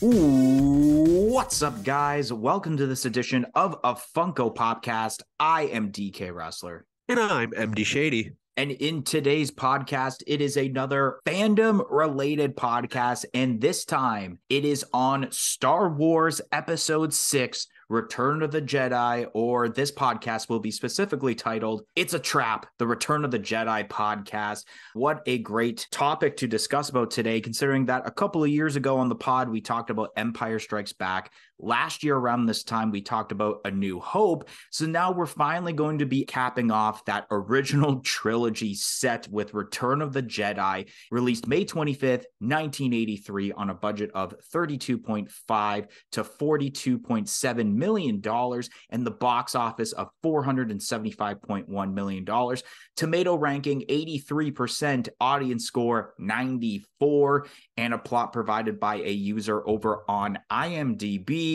Ooh, what's up, guys? Welcome to this edition of a Funko Popcast. I am DK Wrestler. And I'm MD Shady. And in today's podcast, it is another fandom-related podcast, and this time it is on Star Wars Episode 6, Return of the Jedi, or this podcast will be specifically titled, It's a Trap, the Return of the Jedi podcast. What a great topic to discuss about today, considering that a couple of years ago on the pod, we talked about Empire Strikes Back. Last year around this time, we talked about A New Hope. So now we're finally going to be capping off that original trilogy set with Return of the Jedi, released May 25th, 1983 on a budget of $32.5 to $42.7 million and the box office of $475.1 million. Tomato ranking 83%, audience score 94, and a plot provided by a user over on IMDb.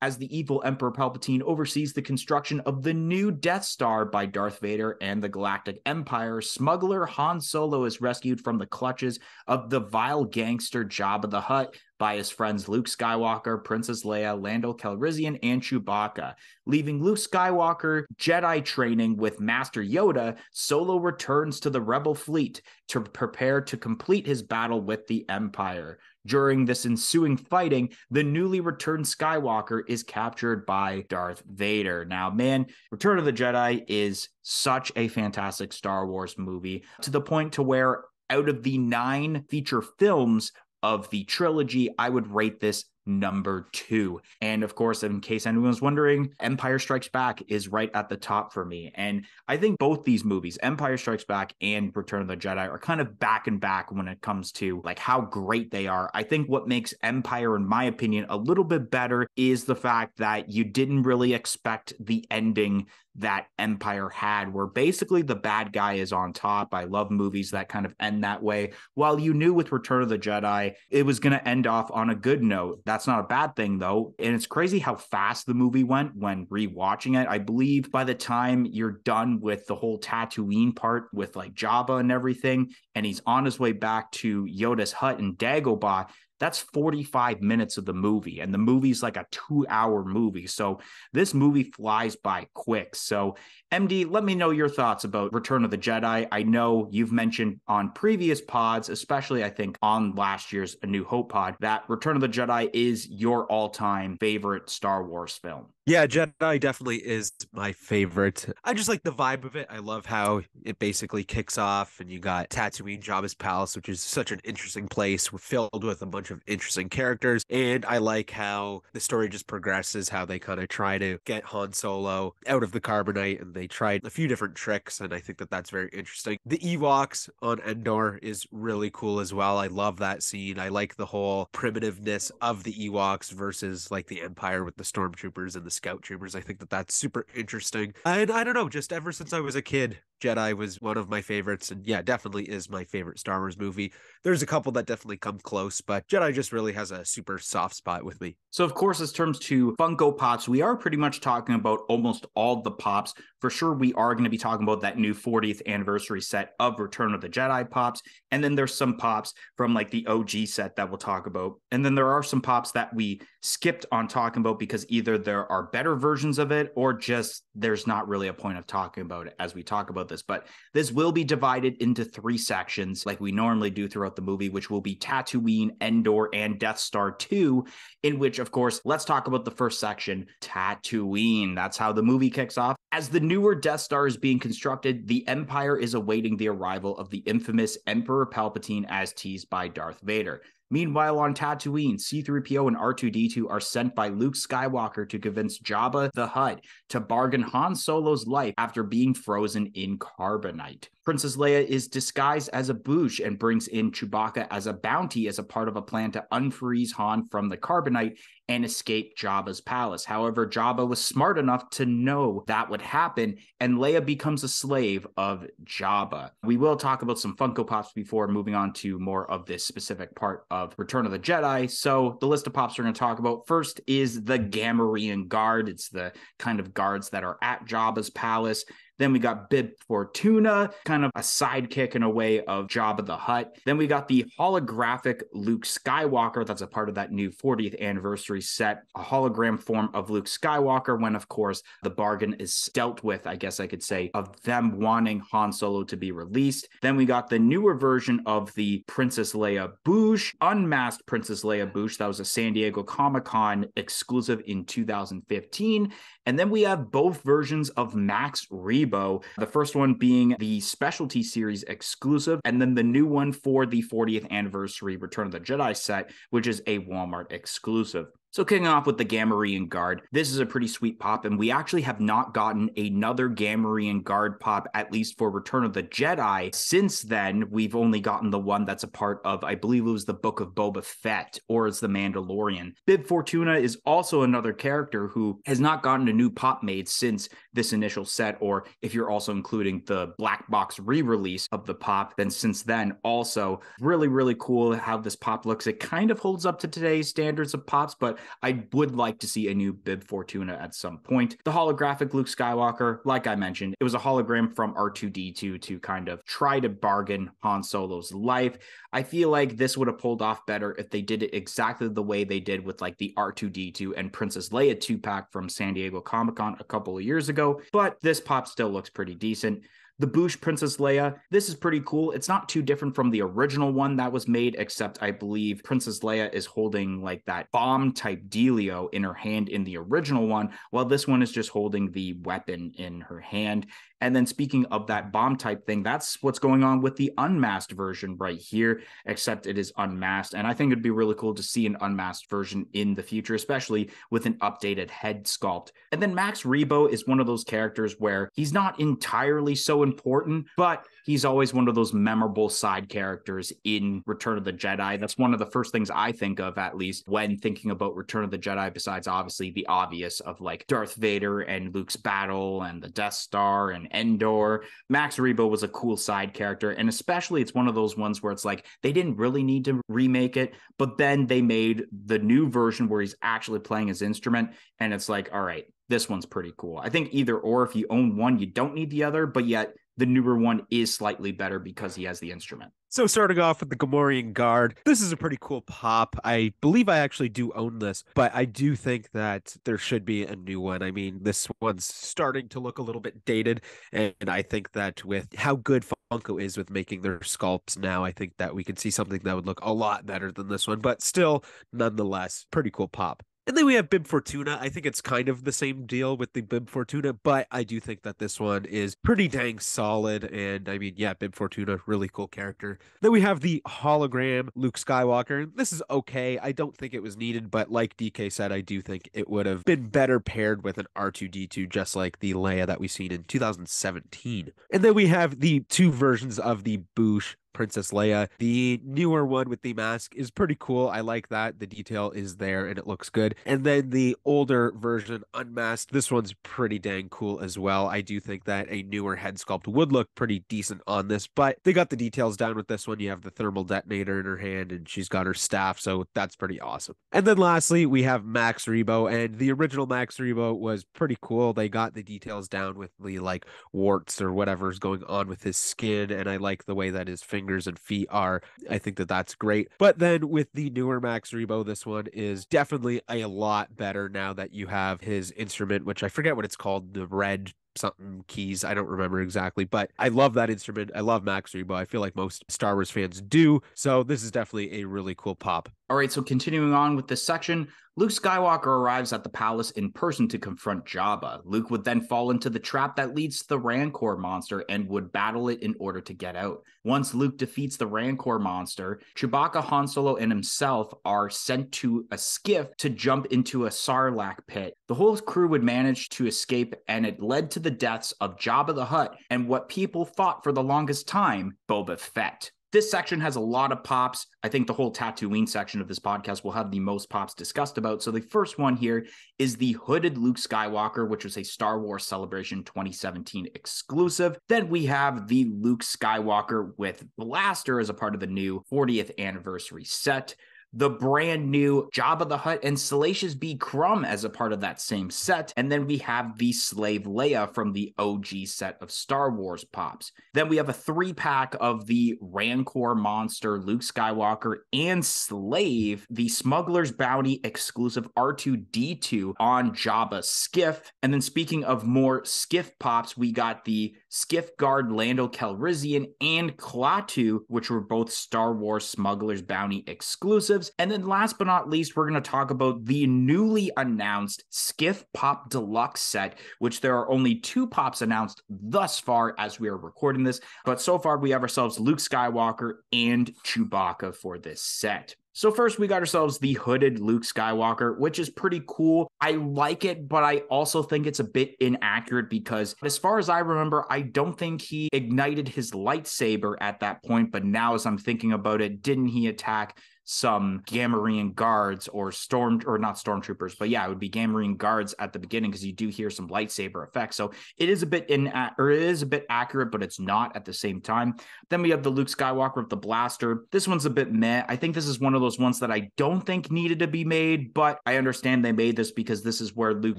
As the evil Emperor Palpatine oversees the construction of the new Death Star by Darth Vader and the Galactic Empire, smuggler Han Solo is rescued from the clutches of the vile gangster Jabba the Hutt by his friends Luke Skywalker, Princess Leia, Lando Calrissian, and Chewbacca. Leaving Luke Skywalker Jedi training with Master Yoda, Solo returns to the Rebel fleet to prepare to complete his battle with the Empire. During this ensuing fighting, the newly returned Skywalker is captured by Darth Vader. Now, man, Return of the Jedi is such a fantastic Star Wars movie, to the point to where out of the 9 feature films of the trilogy, I would rate this number 2. And of course, in case anyone's wondering, Empire Strikes Back is right at the top for me. And I think both these movies, Empire Strikes Back and Return of the Jedi, are kind of back and back when it comes to like how great they are. I think what makes Empire, in my opinion, a little bit better is the fact that you didn't really expect the ending that Empire had, where basically the bad guy is on top. I love movies that kind of end that way. While you knew with Return of the Jedi, it was going to end off on a good note. That's not a bad thing, though. And it's crazy how fast the movie went when rewatching it. I believe by the time you're done with the whole Tatooine part with like Jabba and everything, and he's on his way back to Yoda's hut in Dagobah, that's 45 minutes of the movie, and the movie's like a 2-hour movie. So this movie flies by quick. So MD, let me know your thoughts about Return of the Jedi. I know you've mentioned on previous pods, especially I think on last year's A New Hope pod, that Return of the Jedi is your all-time favorite Star Wars film. Yeah, Jedi definitely is my favorite. I just like the vibe of it. I love how it basically kicks off and you got Tatooine, Jabba's palace, which is such an interesting place. We're filled with a bunch of interesting characters. And I like how the story just progresses, how they kind of try to get Han Solo out of the carbonite, and they tried a few different tricks. And I think that that's very interesting. The Ewoks on Endor is really cool as well. I love that scene. I like the whole primitiveness of the Ewoks versus like the Empire with the stormtroopers and the scout troopers. I think that that's super interesting. And I don't know, just ever since I was a kid, Jedi was one of my favorites, and yeah, definitely is my favorite Star Wars movie. There's a couple that definitely come close, but Jedi just really has a super soft spot with me. So, of course, as terms to Funko Pops, we are pretty much talking about almost all the Pops. For sure, we are going to be talking about that new 40th anniversary set of Return of the Jedi Pops. And then there's some Pops from like the OG set that we'll talk about. And then there are some Pops that we skipped on talking about because either there are better versions of it or just there's not really a point of talking about it as we talk about this. But this will be divided into 3 sections like we normally do throughout the movie, which will be Tatooine, Endor, and Death Star 2, in which, of course, let's talk about the first section, Tatooine. That's how the movie kicks off. As the newer Death Star is being constructed, the Empire is awaiting the arrival of the infamous Emperor Palpatine as teased by Darth Vader. Meanwhile, on Tatooine, C-3PO and R2-D2 are sent by Luke Skywalker to convince Jabba the Hutt to bargain Han Solo's life after being frozen in carbonite. Princess Leia is disguised as a Boushh and brings in Chewbacca as a bounty as a part of a plan to unfreeze Han from the carbonite and escape Jabba's palace. However, Jabba was smart enough to know that would happen, and Leia becomes a slave of Jabba. We will talk about some Funko Pops before moving on to more of this specific part of Return of the Jedi. So the list of Pops we're going to talk about first is the Gamorrean Guard. It's the kind of guards that are at Jabba's palace. Then we got Bib Fortuna, kind of a sidekick in a way of Jabba the Hutt. Then we got the holographic Luke Skywalker. That's a part of that new 40th anniversary set, a hologram form of Luke Skywalker when, of course, the bargain is dealt with, I guess I could say, of them wanting Han Solo to be released. Then we got the newer version of the Princess Leia Bouche, unmasked Princess Leia Bouche. That was a San Diego Comic-Con exclusive in 2015. And then we have both versions of Max Rebo, the first one being the Specialty Series exclusive, and then the new one for the 40th anniversary Return of the Jedi set, which is a Walmart exclusive. So kicking off with the Gamorrean Guard, this is a pretty sweet pop, and we actually have not gotten another Gamorrean Guard pop, at least for Return of the Jedi. Since then, we've only gotten the one that's a part of, I believe it was the Book of Boba Fett, or it's the Mandalorian. Bib Fortuna is also another character who has not gotten a new pop made since this initial set, or if you're also including the black box re-release of the pop, then since then also really cool how this pop looks. It kind of holds up to today's standards of pops, but I would like to see a new Bib Fortuna at some point. The holographic Luke Skywalker, like I mentioned, it was a hologram from R2-D2 to kind of try to bargain Han Solo's life. I feel like this would have pulled off better if they did it exactly the way they did with like the R2-D2 and Princess Leia 2-pack from San Diego Comic-Con a couple of years ago, but this pop still looks pretty decent. The Bouche Princess Leia, this is pretty cool. It's not too different from the original one that was made, except I believe Princess Leia is holding like that bomb type dealio in her hand in the original one, while this one is just holding the weapon in her hand. And then speaking of that bomb type thing, that's what's going on with the unmasked version right here, except it is unmasked. And I think it'd be really cool to see an unmasked version in the future, especially with an updated head sculpt. And then Max Rebo is one of those characters where he's not entirely so important, but he's always one of those memorable side characters in Return of the Jedi. That's one of the first things I think of, at least, when thinking about Return of the Jedi, besides obviously the obvious of like Darth Vader and Luke's battle and the Death Star and Endor. Max Rebo was a cool side character, and especially it's one of those ones where it's like they didn't really need to remake it, but then they made the new version where he's actually playing his instrument, and it's like, all right, this one's pretty cool. I think either or, if you own one, you don't need the other, but yet the newer one is slightly better because he has the instrument. So starting off with the Gamorrean Guard, this is a pretty cool pop. I believe I actually do own this, but I do think that there should be a new one. I mean, this one's starting to look a little bit dated, and I think that with how good Funko is with making their sculpts now, I think that we could see something that would look a lot better than this one, but still, nonetheless, pretty cool pop. And then we have Bib Fortuna. I think it's kind of the same deal with the Bib Fortuna, but I do think that this one is pretty dang solid. And I mean, yeah, Bib Fortuna, really cool character. Then we have the hologram Luke Skywalker. This is okay. I don't think it was needed, but like DK said, I do think it would have been better paired with an R2-D2, just like the Leia that we've seen in 2017. And then we have the two versions of the Bouche Princess Leia. The newer one with the mask is pretty cool. I like that. The detail is there and it looks good. And then the older version unmasked, this one's pretty dang cool as well. I do think that a newer head sculpt would look pretty decent on this, but they got the details down with this one. You have the thermal detonator in her hand and she's got her staff, so that's pretty awesome. And then lastly, we have Max Rebo, and the original Max Rebo was pretty cool. They got the details down with the like warts or whatever's going on with his skin, and I like the way that his fingers and feet are. I think that that's great. But then with the newer Max Rebo, this one is definitely a lot better now that you have his instrument, which I forget what it's called, the red something keys. I don't remember exactly, but I love that instrument. I love Max Rebo. I feel like most Star Wars fans do. So this is definitely a really cool pop. All right, so continuing on with this section, Luke Skywalker arrives at the palace in person to confront Jabba. Luke would then fall into the trap that leads to the Rancor monster and would battle it in order to get out. Once Luke defeats the Rancor monster, Chewbacca, Han Solo, and himself are sent to a skiff to jump into a Sarlacc pit. The whole crew would manage to escape, and it led to the deaths of Jabba the Hutt and what people thought for the longest time, Boba Fett. This section has a lot of pops. I think the whole Tatooine section of this podcast will have the most pops discussed about. So the first one here is the hooded Luke Skywalker, which was a Star Wars Celebration 2017 exclusive. Then we have the Luke Skywalker with Blaster as a part of the new 40th anniversary set. the brand new Jabba the Hutt and Salacious B. Crumb as a part of that same set. And then we have the Slave Leia from the OG set of Star Wars pops. Then we have a 3-pack of the Rancor monster, Luke Skywalker, and Slave, the Smuggler's Bounty exclusive R2-D2 on Jabba's skiff. And then speaking of more skiff pops, we got the Skiff Guard Lando Calrissian and Klaatu, which were both Star Wars Smuggler's Bounty exclusives. And then last but not least, we're going to talk about the newly announced Skiff Pop Deluxe set, which there are only 2 pops announced thus far as we are recording this. But so far, we have ourselves Luke Skywalker and Chewbacca for this set. So first, we got ourselves the hooded Luke Skywalker, which is pretty cool. I like it, but I also think it's a bit inaccurate because as far as I remember, I don't think he ignited his lightsaber at that point. But now as I'm thinking about it, didn't he attack some Gamorrean guards or not stormtroopers, but yeah, it would be Gamorrean guards at the beginning because you do hear some lightsaber effects. So it is a bit accurate, but it's not at the same time. Then we have the Luke Skywalker with the blaster. This one's a bit meh. I think this is one of those ones that I don't think needed to be made, but I understand they made this because this is where Luke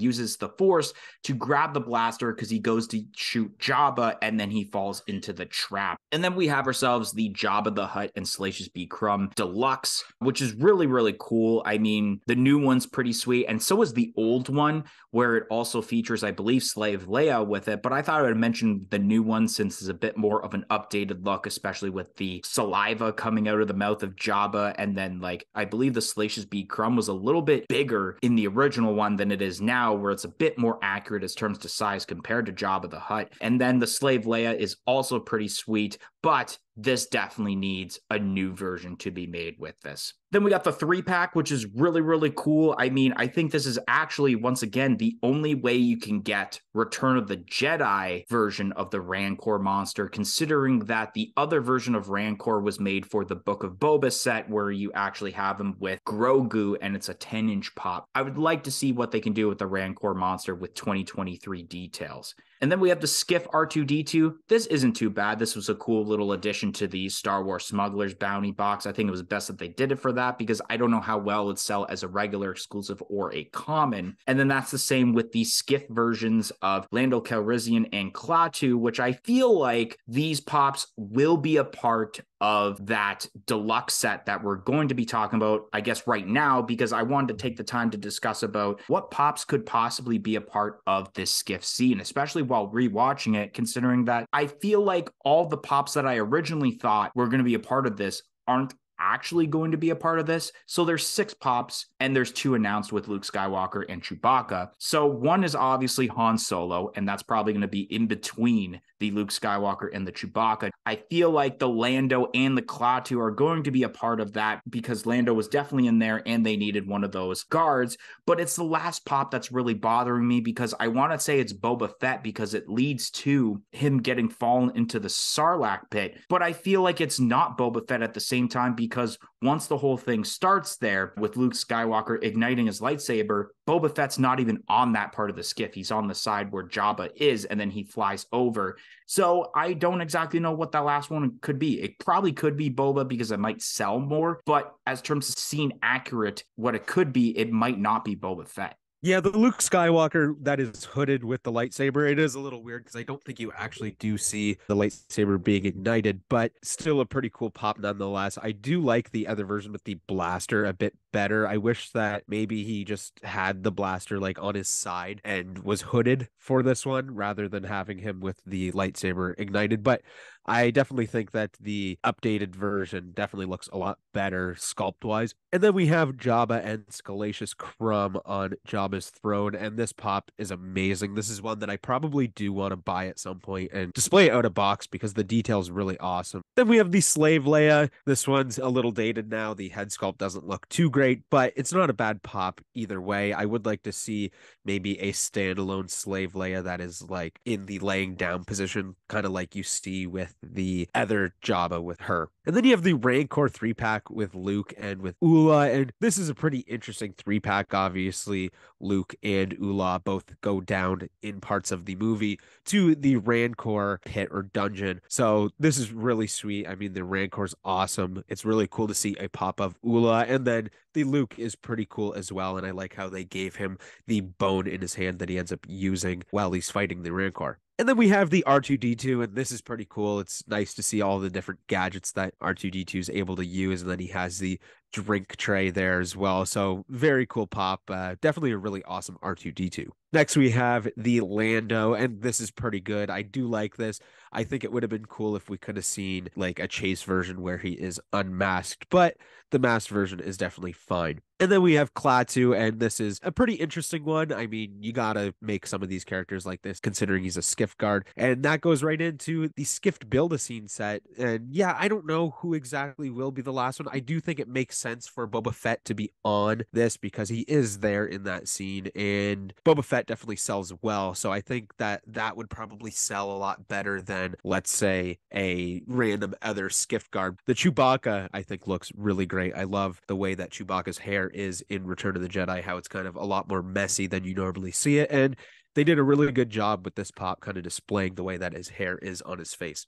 uses the Force to grab the blaster because he goes to shoot Jabba and then he falls into the trap. And then we have ourselves the Jabba the Hutt and Salacious B. Crumb Deluxe, which is really, really cool. I mean, the new one's pretty sweet, and so is the old one, where it also features, I believe, Slave Leia with it. But I thought I would mention the new one since it's a bit more of an updated look, especially with the saliva coming out of the mouth of Jabba. And then, like, I believe the Salacious B. Crumb was a little bit bigger in the original one than it is now, where it's a bit more accurate as terms to size compared to Jabba the Hutt. And then the Slave Leia is also pretty sweet, but this definitely needs a new version to be made with this. Then we got the 3-pack, which is really, really cool. I mean, I think this is actually, once again, the only way you can get Return of the Jedi version of the Rancor monster, considering that the other version of Rancor was made for the Book of Boba set, where you actually have him with Grogu, and it's a 10-inch pop. I would like to see what they can do with the Rancor monster with 2023 details. And then we have the Skiff R2-D2. This isn't too bad. This was a cool little addition to the Star Wars Smuggler's Bounty box. I think it was best that they did it for that because I don't know how well it would sell as a regular exclusive or a common. And then that's the same with the Skiff versions of Lando Calrissian and Klaatu, which I feel like these pops will be a part of that deluxe set that we're going to be talking about, I guess, right now, because I wanted to take the time to discuss about what pops could possibly be a part of this Skiff scene, especially while rewatching it, considering that I feel like all the pops that I originally thought were going to be a part of this aren't actually going to be a part of this. So there's 6 pops and there's 2 announced with Luke Skywalker and Chewbacca. So one is obviously Han Solo, and that's probably going to be in between the Luke Skywalker and the Chewbacca. I feel like the Lando and the Klaatu are going to be a part of that because Lando was definitely in there and they needed one of those guards. But it's the last pop that's really bothering me because I want to say it's Boba Fett because it leads to him getting fallen into the Sarlacc pit. But I feel like it's not Boba Fett at the same time because once the whole thing starts there with Luke Skywalker igniting his lightsaber, Boba Fett's not even on that part of the skiff. He's on the side where Jabba is, and then he flies over. So I don't exactly know what that last one could be. It probably could be Boba because it might sell more, but as terms of scene accurate, what it could be, it might not be Boba Fett. Yeah, the Luke Skywalker that is hooded with the lightsaber, it is a little weird because I don't think you actually do see the lightsaber being ignited, but still a pretty cool pop nonetheless. I do like the other version with the blaster a bit better. I wish that maybe he just had the blaster like on his side and was hooded for this one rather than having him with the lightsaber ignited, but I definitely think that the updated version definitely looks a lot better sculpt-wise. And then we have Jabba and Salacious Crumb on Jabba's throne, and this pop is amazing. This is one that I probably do want to buy at some point and display out of box because the detail is really awesome. Then we have the Slave Leia. This one's a little dated now. The head sculpt doesn't look too great, but it's not a bad pop either way. I would like to see maybe a standalone Slave Leia that is like in the laying down position, kind of like you see with the other Jabba with her. And then you have the Rancor 3-pack with Luke and with Ula. And this is a pretty interesting 3-pack. Obviously, Luke and Ula both go down in parts of the movie to the Rancor pit or dungeon. So this is really sweet. I mean, the Rancor's awesome. It's really cool to see a pop of Ula. And then the Luke is pretty cool as well. And I like how they gave him the bone in his hand that he ends up using while he's fighting the Rancor. And then we have the R2D2, and this is pretty cool. It's nice to see all the different gadgets that R2D2 is able to use. And then he has the drink tray there as well. So very cool pop. Definitely a really awesome R2D2. Next, we have the Lando, and this is pretty good. I do like this. I think it would have been cool if we could have seen like a chase version where he is unmasked, but the masked version is definitely fine. And then we have Klaatu, and this is a pretty interesting one. I mean, you gotta make some of these characters like this, considering he's a skiff guard. And that goes right into the skiffed Build-A-Scene set. And yeah, I don't know who exactly will be the last one. I do think it makes sense for Boba Fett to be on this because he is there in that scene, and Boba Fett definitely sells well. So I think that that would probably sell a lot better than, let's say, a random other skiff guard. The Chewbacca, I think, looks really great. I love the way that Chewbacca's hair is in Return of the Jedi, how it's kind of a lot more messy than you normally see it. And they did a really good job with this pop, kind of displaying the way that his hair is on his face.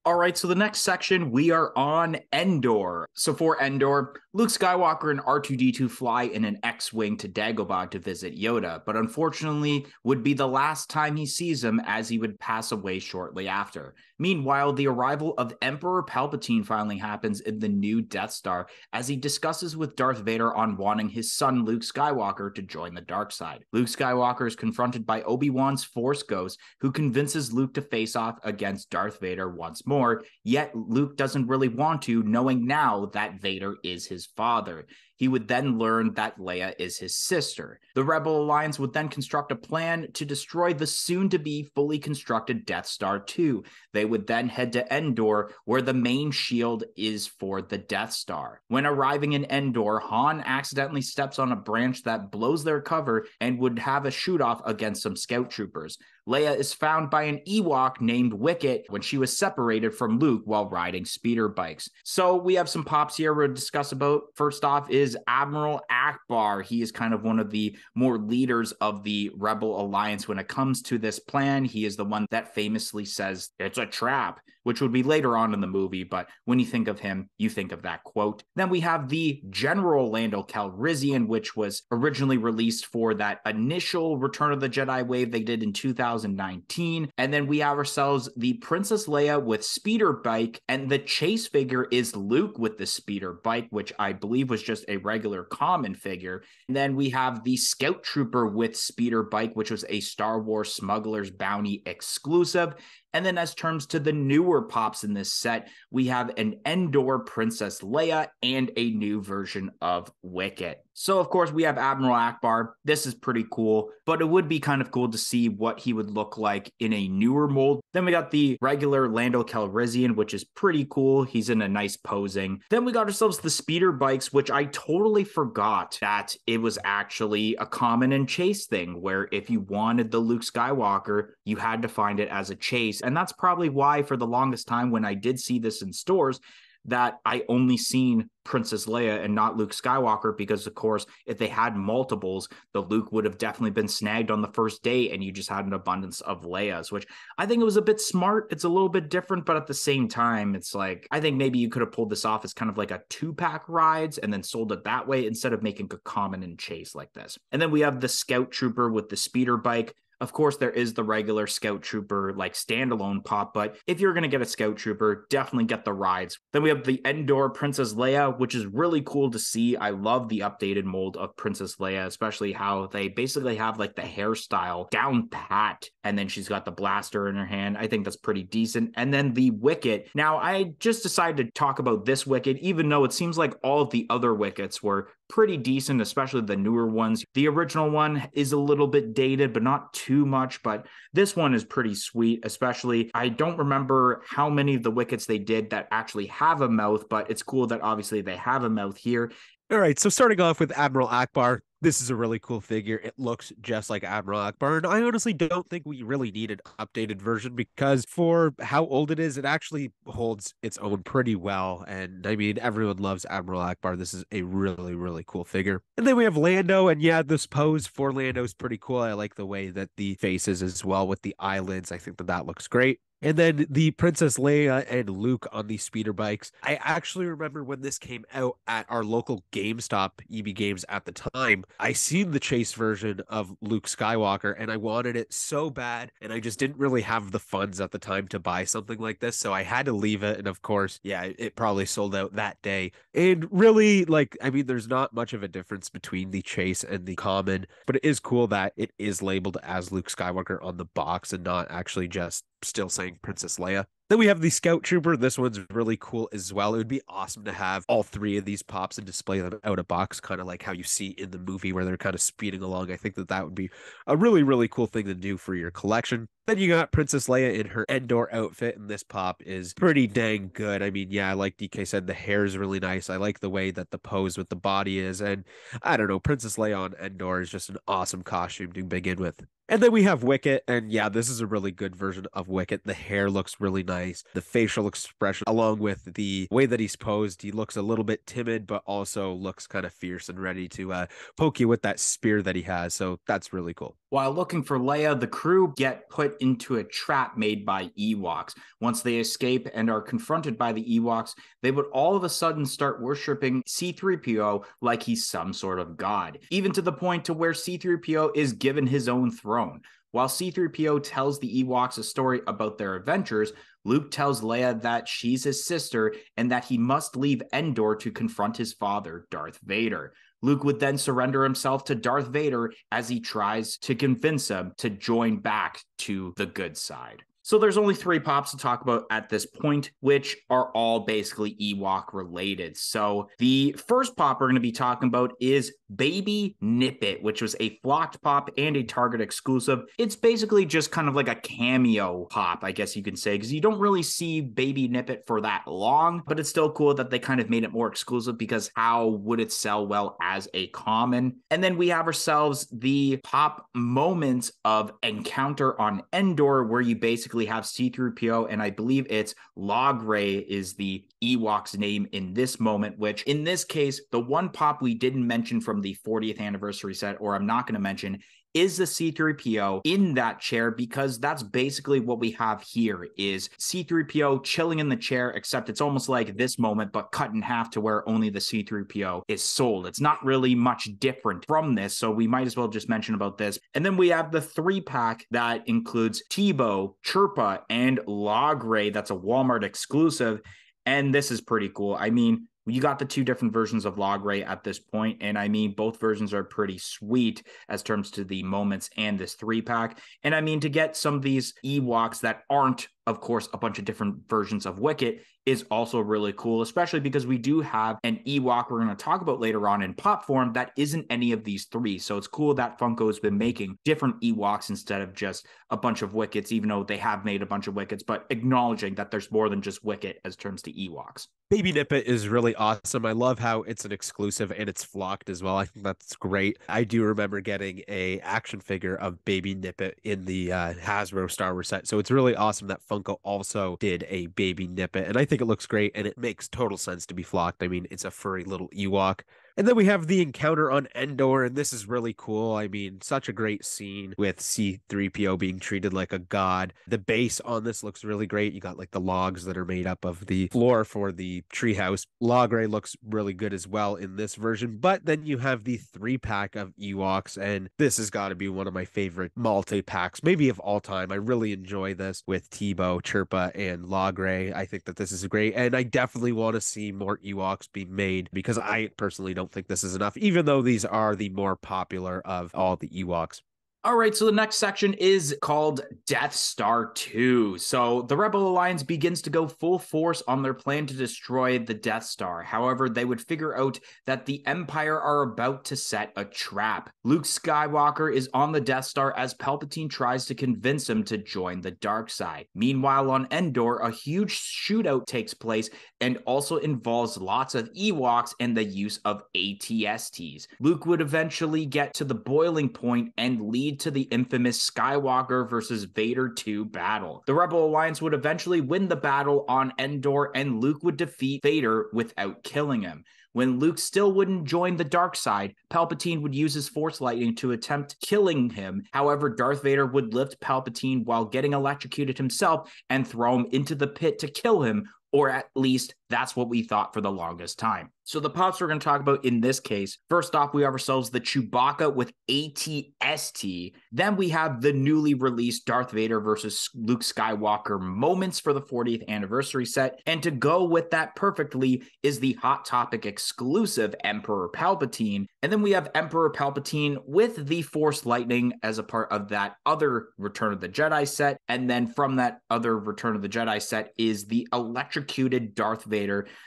All right, so the next section, we are on Endor. So for Endor, Luke Skywalker and R2-D2 fly in an X-Wing to Dagobah to visit Yoda, but unfortunately would be the last time he sees him as he would pass away shortly after. Meanwhile, the arrival of Emperor Palpatine finally happens in the new Death Star as he discusses with Darth Vader on wanting his son Luke Skywalker to join the dark side. Luke Skywalker is confronted by Obi-Wan's Force Ghost, who convinces Luke to face off against Darth Vader once more, yet Luke doesn't really want to, knowing now that Vader is his father. He would then learn that Leia is his sister. The Rebel Alliance would then construct a plan to destroy the soon-to-be fully constructed Death Star 2. They would then head to Endor, where the main shield is for the Death Star. When arriving in Endor, Han accidentally steps on a branch that blows their cover and would have a shoot-off against some scout troopers. Leia is found by an Ewok named Wicket when she was separated from Luke while riding speeder bikes. So we have some pops here we'll discuss about. First off is Admiral Akbar. He is kind of one of the more leaders of the Rebel Alliance when it comes to this plan. He is the one that famously says, "It's a trap," which would be later on in the movie, but when you think of him, you think of that quote. Then we have the General Lando Calrissian, which was originally released for that initial Return of the Jedi wave they did in 2019. And then we have ourselves the Princess Leia with speeder bike, and the chase figure is Luke with the speeder bike, which I believe was just a regular common figure. And then we have the Scout Trooper with speeder bike, which was a Star Wars Smuggler's Bounty exclusive. And then as terms to the newer pops in this set, we have an Endor Princess Leia and a new version of Wicket. So, of course, we have Admiral Akbar. This is pretty cool, but it would be kind of cool to see what he would look like in a newer mold. Then we got the regular Lando Calrissian, which is pretty cool. He's in a nice posing. Then we got ourselves the speeder bikes, which I totally forgot that it was actually a common and chase thing, where if you wanted the Luke Skywalker, you had to find it as a chase. And that's probably why for the longest time when I did see this in stores, that I only seen Princess Leia and not Luke Skywalker, because of course, if they had multiples, the Luke would have definitely been snagged on the first day and you just had an abundance of Leias, which I think it was a bit smart. It's a little bit different, but at the same time, it's like, I think maybe you could have pulled this off as kind of like a 2-pack rides and then sold it that way instead of making a common and chase like this. And then we have the Scout Trooper with the speeder bike. Of course, there is the regular Scout Trooper, like standalone pop, but if you're going to get a Scout Trooper, definitely get the rides. Then we have the Endor Princess Leia, which is really cool to see. I love the updated mold of Princess Leia, especially how they basically have like the hairstyle down pat, and then she's got the blaster in her hand. I think that's pretty decent. And then the Wicket. Now, I just decided to talk about this Wicket, even though it seems like all of the other Wickets were pretty decent, especially the newer ones. The original one is a little bit dated, but not too much, but this one is pretty sweet. Especially, I don't remember how many of the Wickets they did that actually have a mouth, but it's cool that obviously they have a mouth here. All right, so starting off with Admiral Akbar, This is a really cool figure. It looks just like Admiral Akbar, and I honestly don't think we really need an updated version because for how old it is, it actually holds its own pretty well. And I mean, everyone loves Admiral Akbar. This is a really, really cool figure. And then we have Lando, and yeah, this pose for Lando is pretty cool. I like the way that the face is as well with the eyelids. I think that that looks great. And then the Princess Leia and Luke on these speeder bikes. I actually remember when this came out at our local GameStop, EB Games at the time, I seen the chase version of Luke Skywalker and I wanted it so bad. And I just didn't really have the funds at the time to buy something like this. So I had to leave it. And of course, yeah, it probably sold out that day. And really, like, I mean, there's not much of a difference between the chase and the common, but it is cool that it is labeled as Luke Skywalker on the box and not actually just still saying Princess Leia. Then we have the Scout Trooper. This one's really cool as well. It would be awesome to have all three of these pops and display them out of box, kind of like how you see in the movie where they're kind of speeding along. I think that that would be a really, really cool thing to do for your collection. Then you got Princess Leia in her Endor outfit, and this pop is pretty dang good. I mean, yeah, like DK said, the hair is really nice. I like the way that the pose with the body is, and I don't know, Princess Leia on Endor is just an awesome costume to begin with. And then we have Wicket, and yeah, this is a really good version of Wicket. The hair looks really nice. The facial expression, along with the way that he's posed, he looks a little bit timid, but also looks kind of fierce and ready to poke you with that spear that he has. So that's really cool. While looking for Leia, the crew get put into a trap made by Ewoks. Once they escape and are confronted by the Ewoks, they would all of a sudden start worshiping C-3PO like he's some sort of god, even to the point to where C-3PO is given his own throne. While C-3PO tells the Ewoks a story about their adventures, Luke tells Leia that she's his sister and that he must leave Endor to confront his father, Darth Vader. Luke would then surrender himself to Darth Vader as he tries to convince him to join back to the good side. So there's only 3 pops to talk about at this point, which are all basically Ewok related. So the first pop we're going to be talking about is Baby Nippet, which was a flocked pop and a Target exclusive. It's basically just kind of like a cameo pop, I guess you can say, because you don't really see Baby Nippet for that long, but it's still cool that they kind of made it more exclusive because how would it sell well as a common? And then we have ourselves the pop moments of Encounter on Endor, where you basically have C-3PO, and I believe it's Logray is the Ewok's name in this moment, which in this case, the one pop we didn't mention from the 40th anniversary set, or I'm not going to mention, is the C-3PO in that chair, because that's basically what we have here is C-3PO chilling in the chair, except it's almost like this moment, but cut in half to where only the C-3PO is sold. It's not really much different from this, so we might as well just mention about this. And then we have the 3-pack that includes Tebow, Chirpa, and Logray. That's a Walmart exclusive, and this is pretty cool. I mean, you got the 2 different versions of Logray at this point, and I mean, both versions are pretty sweet as terms to the moments and this 3-pack. And I mean, to get some of these Ewoks that aren't, of course, a bunch of different versions of Wicket is also really cool, especially because we do have an Ewok we're going to talk about later on in pop form that isn't any of these 3. So it's cool that Funko has been making different Ewoks instead of just a bunch of Wickets, even though they have made a bunch of Wickets, but acknowledging that there's more than just Wicket as terms to Ewoks. Baby Nippet is really awesome. I love how it's an exclusive and it's flocked as well. I think that's great. I do remember getting a action figure of Baby Nippet in the Hasbro Star Wars set. So it's really awesome that Funko also did a Baby Nippet. And I think it looks great and it makes total sense to be flocked. I mean, it's a furry little Ewok. And then we have the Encounter on Endor, and this is really cool. I mean, such a great scene with C-3PO being treated like a god. The base on this looks really great. You got like the logs that are made up of the floor for the treehouse. Logray looks really good as well in this version, but then you have the 3-pack of Ewoks, and this has got to be one of my favorite multi-packs, maybe of all time. I really enjoy this with Tebow, Chirpa, and Logray. I think that this is great, and I definitely want to see more Ewoks being made because I personally don't think this is enough, even though these are the more popular of all the Ewoks. All right, so the next section is called Death Star 2. So the Rebel Alliance begins to go full force on their plan to destroy the Death Star. However, they would figure out that the Empire are about to set a trap. Luke Skywalker is on the Death Star as Palpatine tries to convince him to join the dark side. Meanwhile, on Endor, a huge shootout takes place and also involves lots of Ewoks and the use of ATSTs. Luke would eventually get to the boiling point and lead to the infamous Skywalker versus Vader 2 battle. The Rebel Alliance would eventually win the battle on Endor, and Luke would defeat Vader without killing him. When Luke still wouldn't join the dark side, Palpatine would use his Force lightning to attempt killing him. However, Darth Vader would lift Palpatine while getting electrocuted himself and throw him into the pit to kill him, or at least that's what we thought for the longest time. So the pops we're going to talk about in this case, first off, we have ourselves the Chewbacca with ATST. Then we have the newly released Darth Vader versus Luke Skywalker moments for the 40th anniversary set. And to go with that perfectly is the Hot Topic exclusive Emperor Palpatine. And then we have Emperor Palpatine with the Force Lightning as a part of that other Return of the Jedi set. And then from that other Return of the Jedi set is the electrocuted Darth Vader,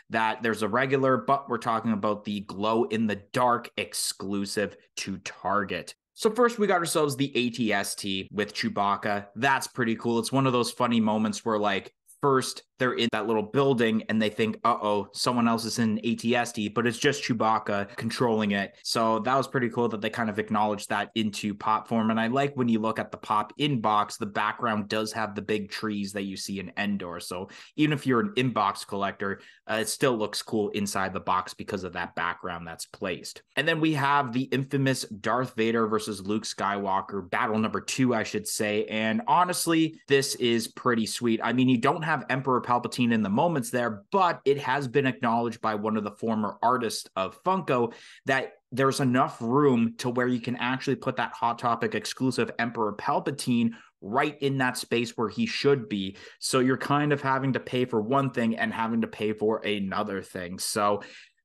that there's a regular, but we're talking about the glow in the dark exclusive to Target. So first we got ourselves the ATST with Chewbacca. That's pretty cool. It's one of those funny moments where like first they're in that little building and they think, uh-oh, someone else is in ATST, but it's just Chewbacca controlling it. So that was pretty cool that they kind of acknowledged that into pop form. And I like when you look at the pop inbox, the background does have the big trees that you see in Endor. So even if you're an inbox collector, it still looks cool inside the box because of that background that's placed. And then we have the infamous Darth Vader versus Luke Skywalker battle number 2, I should say. And honestly, this is pretty sweet. I mean, you don't have Emperor Palpatine in the moments there, but it has been acknowledged by one of the former artists of Funko that there's enough room to where you can actually put that Hot Topic exclusive Emperor Palpatine right in that space where he should be. So you're kind of having to pay for one thing and having to pay for another thing. So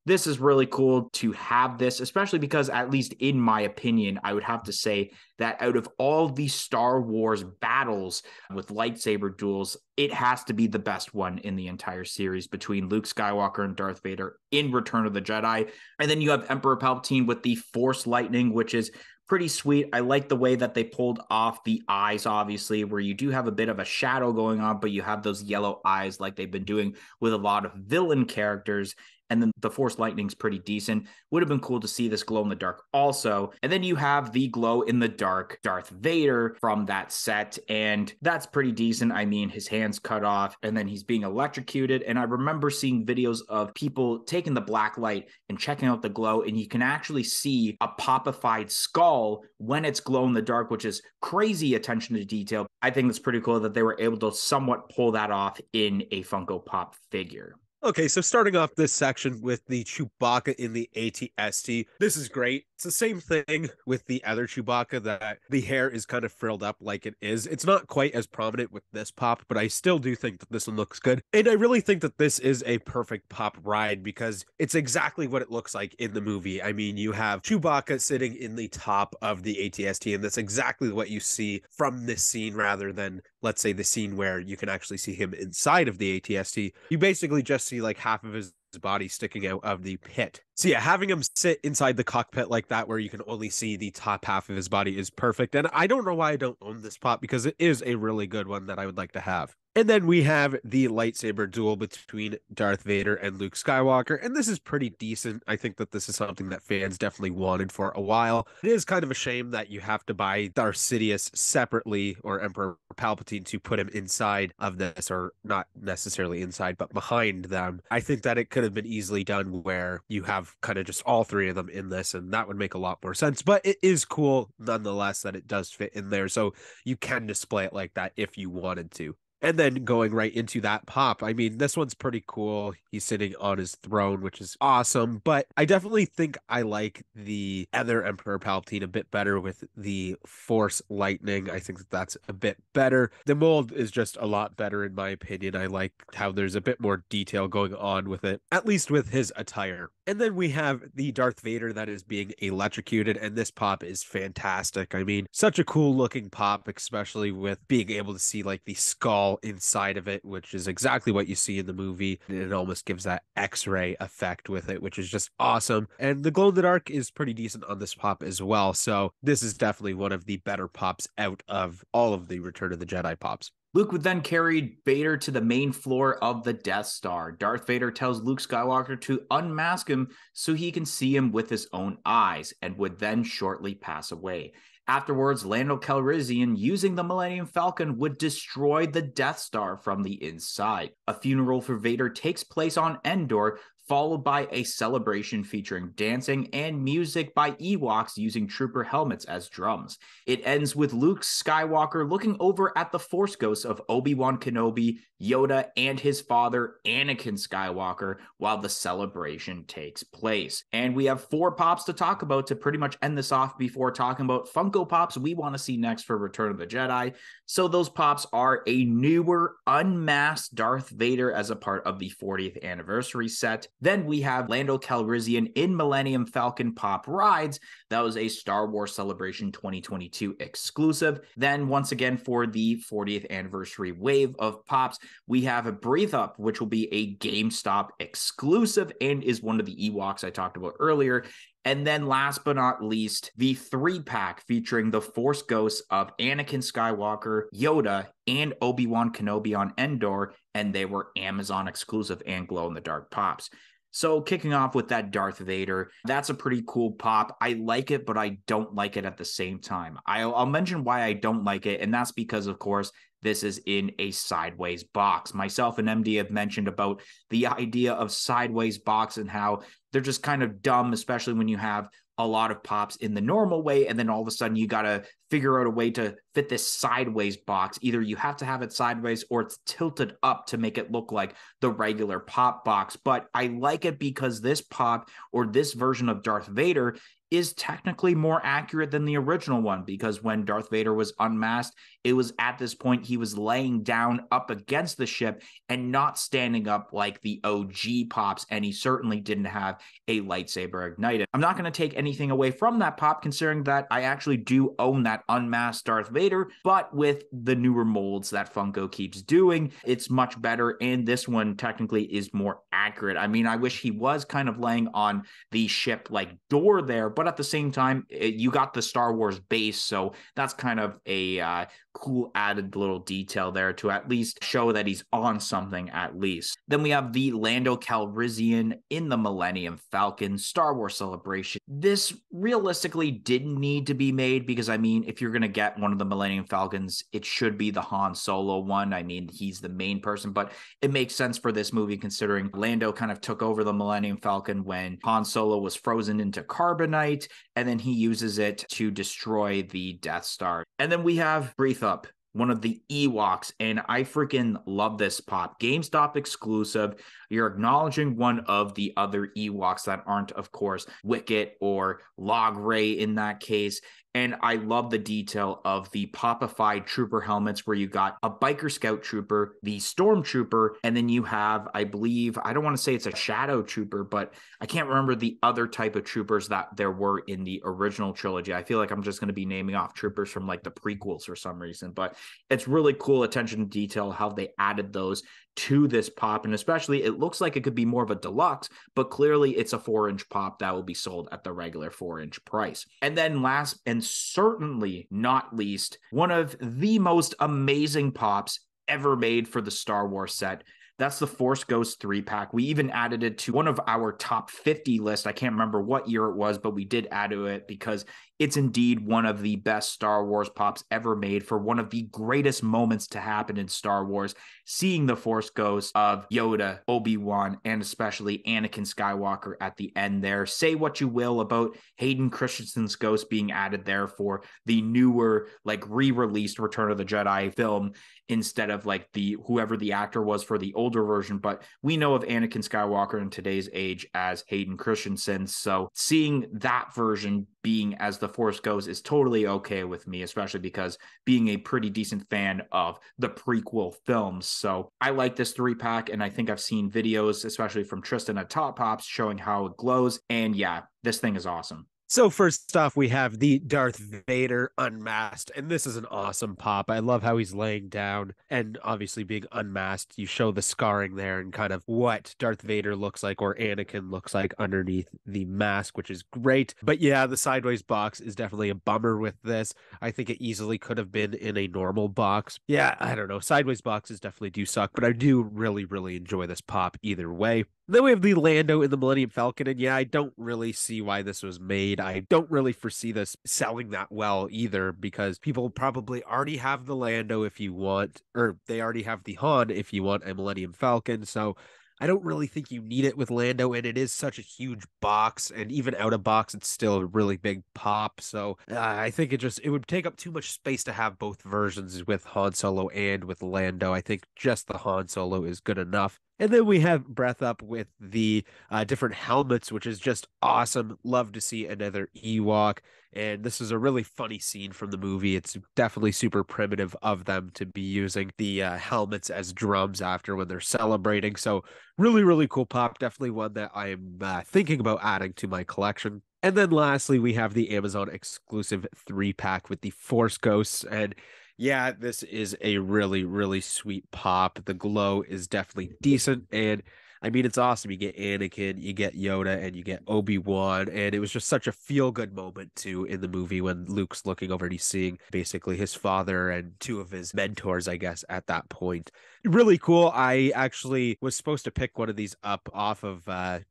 this is really cool to have this, especially because, at least in my opinion, I would have to say that out of all the Star Wars battles with lightsaber duels, it has to be the best one in the entire series between Luke Skywalker and Darth Vader in Return of the Jedi. And then you have Emperor Palpatine with the Force Lightning, which is pretty sweet. I like the way that they pulled off the eyes, obviously, where you do have a bit of a shadow going on, but you have those yellow eyes like they've been doing with a lot of villain characters. And then the Force Lightning's pretty decent. Would have been cool to see this glow in the dark also. And then you have the glow in the dark Darth Vader from that set. And that's pretty decent. I mean, his hand's cut off and then he's being electrocuted. And I remember seeing videos of people taking the black light and checking out the glow. And you can actually see a popified skull when it's glow in the dark, which is crazy attention to detail. I think it's pretty cool that they were able to somewhat pull that off in a Funko Pop figure. Okay, so starting off this section with the Chewbacca in the ATST, this is great. It's the same thing with the other Chewbacca, that the hair is kind of frilled up like it is. It's not quite as prominent with this pop, but I still do think that this one looks good. And I really think that this is a perfect pop ride because it's exactly what it looks like in the movie. I mean, you have Chewbacca sitting in the top of the ATST, and that's exactly what you see from this scene rather than, let's say, the scene where you can actually see him inside of the ATST. You basically just see like half of his body sticking out of the pit. So yeah, having him sit inside the cockpit like that where you can only see the top half of his body is perfect. And I don't know why I don't own this pop because it is a really good one that I would like to have. And then we have the lightsaber duel between Darth Vader and Luke Skywalker. And this is pretty decent. I think that this is something that fans definitely wanted for a while. It is kind of a shame that you have to buy Darth Sidious separately, or Emperor Palpatine, to put him inside of this, or not necessarily inside, but behind them. I think that it could have been easily done where you have kind of just all three of them in this, and that would make a lot more sense. But it is cool nonetheless that it does fit in there. So you can display it like that if you wanted to. And then going right into that pop, I mean, this one's pretty cool. He's sitting on his throne, which is awesome. But I definitely think I like the other Emperor Palpatine a bit better with the Force lightning. I think that that's a bit better. The mold is just a lot better, in my opinion. I like how there's a bit more detail going on with it, at least with his attire. And then we have the Darth Vader that is being electrocuted, and this pop is fantastic. I mean, such a cool looking pop, especially with being able to see like the skull inside of it, which is exactly what you see in the movie. It almost gives that X-ray effect with it, which is just awesome. And the glow in the dark is pretty decent on this pop as well. So this is definitely one of the better pops out of all of the Return of the Jedi pops. Luke would then carry Vader to the main floor of the Death Star. Darth Vader tells Luke Skywalker to unmask him so he can see him with his own eyes, and would then shortly pass away. Afterwards, Lando Calrissian, using the Millennium Falcon, would destroy the Death Star from the inside. A funeral for Vader takes place on Endor, followed by a celebration featuring dancing and music by Ewoks using trooper helmets as drums. It ends with Luke Skywalker looking over at the Force ghosts of Obi-Wan Kenobi, Yoda, and his father, Anakin Skywalker, while the celebration takes place. And we have 4 pops to talk about to pretty much end this off before talking about Funko Pops we want to see next for Return of the Jedi. So those pops are a newer, unmasked Darth Vader as a part of the 40th anniversary set. Then we have Lando Calrissian in Millennium Falcon Pop Rides. That was a Star Wars Celebration 2022 exclusive. Then once again for the 40th anniversary wave of pops, we have a Breathe Up, which will be a GameStop exclusive and is one of the Ewoks I talked about earlier. And then last but not least, the 3-pack featuring the Force ghosts of Anakin Skywalker, Yoda, and Obi-Wan Kenobi on Endor, and they were Amazon exclusive and glow-in-the-dark pops. So kicking off with that Darth Vader, that's a pretty cool pop. I like it, but I don't like it at the same time. I'll mention why I don't like it, and that's because, of course, this is in a sideways box. Myself and MD have mentioned about the idea of sideways box and how they're just kind of dumb, especially when you have a lot of pops in the normal way, and then all of a sudden you got to figure out a way to fit this sideways box. Either you have to have it sideways or it's tilted up to make it look like the regular pop box. But I like it because this pop, or this version of Darth Vader, is technically more accurate than the original one, because when Darth Vader was unmasked, it was at this point he was laying down up against the ship and not standing up like the OG pops, and he certainly didn't have a lightsaber ignited. I'm not going to take anything away from that pop, considering that I actually do own that unmasked Darth Vader, but with the newer molds that Funko keeps doing, it's much better, and this one technically is more accurate. I mean, I wish he was kind of laying on the ship like door there, but at the same time, you got the Star Wars base, so that's kind of a cool added little detail there to at least show that he's on something at least. Then we have the Lando Calrissian in the Millennium Falcon Star Wars Celebration. This realistically didn't need to be made, because I mean, if you're going to get one of the Millennium Falcons, it should be the Han Solo one. I mean, he's the main person, but it makes sense for this movie considering Lando kind of took over the Millennium Falcon when Han Solo was frozen into carbonite, and then he uses it to destroy the Death Star. And then we have Breathe Up, one of the Ewoks, and I freaking love this pop. GameStop exclusive. You're acknowledging one of the other Ewoks that aren't, of course, Wicket or Log Ray in that case. And I love the detail of the popified trooper helmets, where you got a biker scout trooper, the stormtrooper, and then you have, I believe, I don't want to say it's a shadow trooper, but I can't remember the other type of troopers that there were in the original trilogy. I feel like I'm just going to be naming off troopers from like the prequels for some reason, but it's really cool attention to detail how they added those to this pop. And especially it looks like it could be more of a deluxe, but clearly it's a 4-inch pop that will be sold at the regular 4-inch price. And then last and certainly not least, one of the most amazing pops ever made for the Star Wars set. That's the Force Ghost 3-pack. We even added it to one of our top 50 list. I can't remember what year it was, but we did add to it because it's indeed one of the best Star Wars pops ever made for one of the greatest moments to happen in Star Wars, seeing the Force ghosts of Yoda, Obi-Wan, and especially Anakin Skywalker at the end there. Say what you will about Hayden Christensen's ghost being added there for the newer, like re-released Return of the Jedi film instead of like the whoever the actor was for the older version, but we know of Anakin Skywalker in today's age as Hayden Christensen, so seeing that version being as the Force goes is totally okay with me, especially because being a pretty decent fan of the prequel films. So I like this 3-pack, and I think I've seen videos, especially from Tristan at Top Pops, showing how it glows, and yeah, this thing is awesome. So first off, we have the Darth Vader unmasked, and this is an awesome pop. I love how he's laying down and obviously being unmasked. You show the scarring there and kind of what Darth Vader looks like or Anakin looks like underneath the mask, which is great. But yeah, the sideways box is definitely a bummer with this. I think it easily could have been in a normal box. Yeah, I don't know. Sideways boxes definitely do suck, but I do really, really enjoy this pop either way. Then we have the Lando in the Millennium Falcon, and yeah, I don't really see why this was made. I don't really foresee this selling that well either, because people probably already have the Lando if you want, or they already have the Han if you want a Millennium Falcon, so I don't really think you need it with Lando, and it is such a huge box, and even out of box, it's still a really big pop. So I think it would take up too much space to have both versions with Han Solo and with Lando. I think just the Han Solo is good enough. And then we have Breath Up with the different helmets, which is just awesome. Love to see another Ewok. And this is a really funny scene from the movie. It's definitely super primitive of them to be using the helmets as drums after when they're celebrating. So really, really cool pop. Definitely one that I'm thinking about adding to my collection. And then lastly, we have the Amazon exclusive 3-pack with the Force Ghosts. And yeah, this is a really, really sweet pop. The glow is definitely decent. And I mean, it's awesome. You get Anakin, you get Yoda, and you get Obi-Wan. And it was just such a feel-good moment, too, in the movie when Luke's looking over and he's seeing basically his father and 2 of his mentors, I guess, at that point. Really cool. I actually was supposed to pick one of these up off of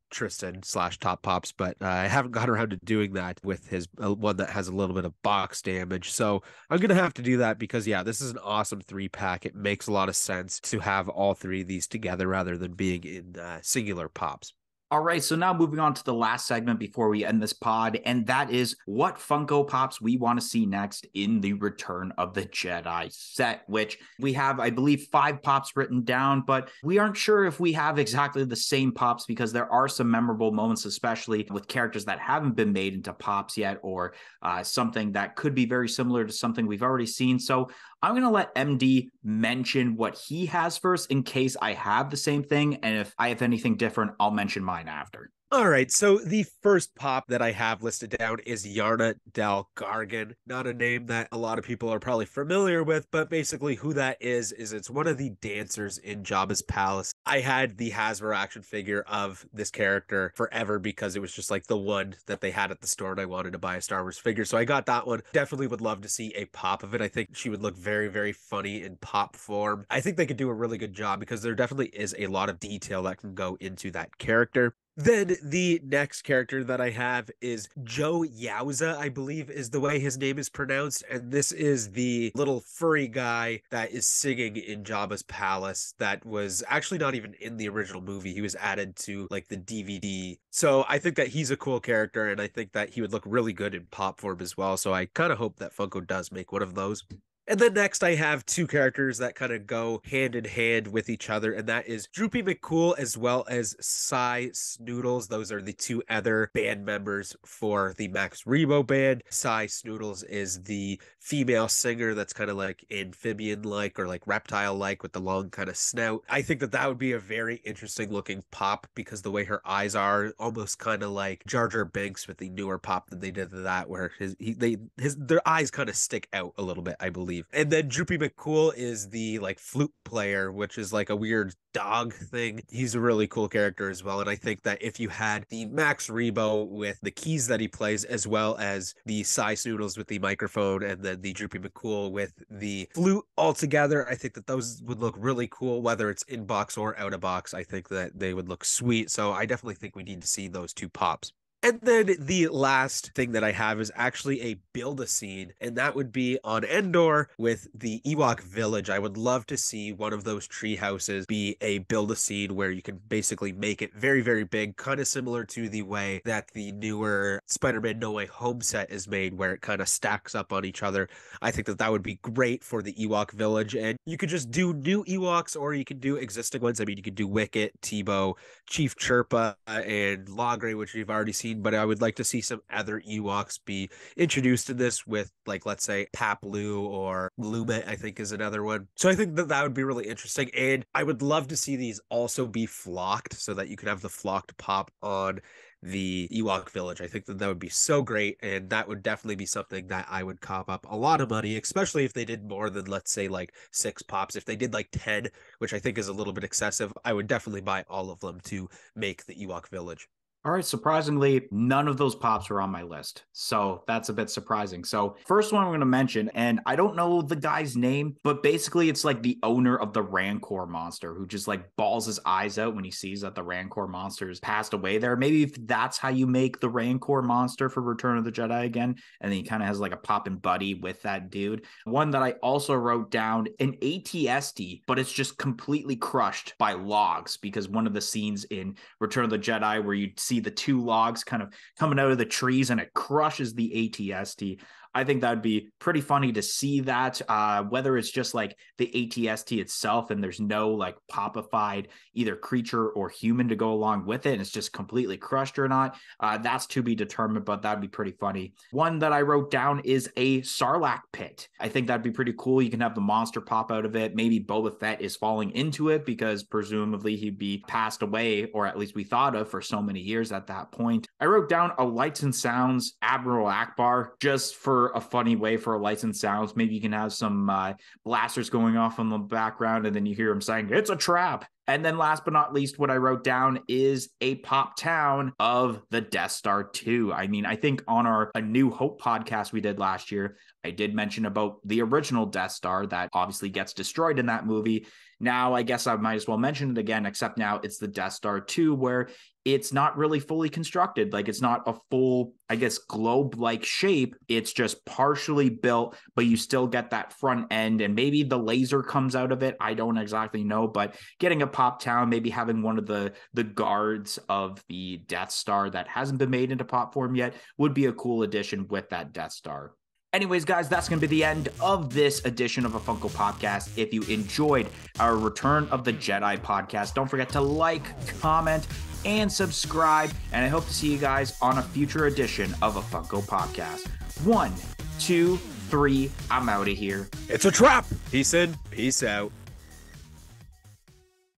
Tristan / Top Pops, but I haven't got around to doing that with his one that has a little bit of box damage. So I'm going to have to do that because, yeah, this is an awesome 3-pack. It makes a lot of sense to have all 3 of these together rather than being in singular pops. All right, so now moving on to the last segment before we end this pod, and that is what Funko Pops we want to see next in the Return of the Jedi set, which we have, I believe, 5 pops written down, but we aren't sure if we have exactly the same pops because there are some memorable moments, especially with characters that haven't been made into pops yet, or something that could be very similar to something we've already seen. So I'm going to let MD mention what he has first in case I have the same thing. And if I have anything different, I'll mention mine after. All right, so the first pop that I have listed down is Yarna Del Gargan. Not a name that a lot of people are probably familiar with, but basically who that is it's one of the dancers in Jabba's palace. I had the Hasbro action figure of this character forever because it was just like the one that they had at the store and I wanted to buy a Star Wars figure. So I got that one. Definitely would love to see a pop of it. I think she would look very, very funny in pop form. I think they could do a really good job because there definitely is a lot of detail that can go into that character. Then the next character that I have is Joe Yowza, I believe is the way his name is pronounced. And this is the little furry guy that is singing in Jabba's palace that was actually not even in the original movie. He was added to like the DVD. So I think that he's a cool character and I think that he would look really good in pop form as well. So I kind of hope that Funko does make one of those. And then next I have 2 characters that kind of go hand in hand with each other, and that is Droopy McCool as well as Cy Snoodles. Those are the 2 other band members for the Max Rebo band. Cy Snoodles is the female singer that's kind of like amphibian-like or like reptile-like with the long kind of snout. I think that that would be a very interesting looking pop because the way her eyes are almost kind of like Jar Jar Binks with the newer pop that they did to that, where their eyes kind of stick out a little bit, I believe. And then Droopy McCool is the like flute player, which is like a weird dog thing. He's a really cool character as well. And I think that if you had the Max Rebo with the keys that he plays, as well as the Cy Snoodles with the microphone, and then the Droopy McCool with the flute all together, I think that those would look really cool, whether it's in box or out of box. I think that they would look sweet. So I definitely think we need to see those 2 pops. And then the last thing that I have is actually a build-a-scene, and that would be on Endor with the Ewok village. I would love to see one of those tree houses be a build-a-scene where you can basically make it very, very big, kind of similar to the way that the newer Spider-Man No Way Home set is made, where it kind of stacks up on each other. I think that that would be great for the Ewok village, and you could just do new Ewoks, or you can do existing ones. I mean, you could do Wicket, Tebow, Chief Chirpa, and Logray, which you've already seen, but I would like to see some other Ewoks be introduced in this with, like, let's say Paplu or Lumet, I think is another one. So I think that that would be really interesting, and I would love to see these also be flocked so that you could have the flocked pop on the Ewok village. I think that that would be so great, and that would definitely be something that I would cop up a lot of money, especially if they did more than, let's say, like 6 pops. If they did like 10, which I think is a little bit excessive, I would definitely buy all of them to make the Ewok village. All right, surprisingly, none of those pops were on my list. So that's a bit surprising. So first one I'm going to mention, and I don't know the guy's name, but basically it's like the owner of the Rancor monster who just like balls his eyes out when he sees that the Rancor monster has passed away there. Maybe if that's how you make the Rancor monster for Return of the Jedi again, and then he kind of has like a poppin' buddy with that dude. One that I also wrote down, an ATST, but it's just completely crushed by logs, because one of the scenes in Return of the Jedi where you see the 2 logs kind of coming out of the trees and it crushes the ATST. I think that would be pretty funny to see that, whether it's just like the ATST itself and there's no like popified either creature or human to go along with it, and it's just completely crushed or not. That's to be determined, but that'd be pretty funny. One that I wrote down is a Sarlacc pit. I think that'd be pretty cool. You can have the monster pop out of it. Maybe Boba Fett is falling into it because presumably he'd be passed away, or at least we thought of, for so many years at that point. I wrote down a Lights and Sounds Admiral Akbar, just for a funny way for a Lights and Sounds. Maybe you can have some blasters going off in the background and then you hear him saying, "It's a trap." And then last but not least, what I wrote down is a pop town of the Death Star 2. I mean, I think on our A New Hope podcast we did last year, I did mention about the original Death Star that obviously gets destroyed in that movie. Now, I guess I might as well mention it again, except now it's the Death Star 2, where it's not really fully constructed. Like, it's not a full, I guess, globe-like shape. It's just partially built, but you still get that front end, and maybe the laser comes out of it. I don't exactly know, but getting a pop town, maybe having one of the guards of the Death Star that hasn't been made into pop form yet would be a cool addition with that Death Star. Anyways, guys, that's going to be the end of this edition of a Funko podcast. If you enjoyed our Return of the Jedi podcast, don't forget to like, comment, and subscribe. And I hope to see you guys on a future edition of a Funko podcast. 1, 2, 3, I'm out of here. It's a trap. Peace in, peace out.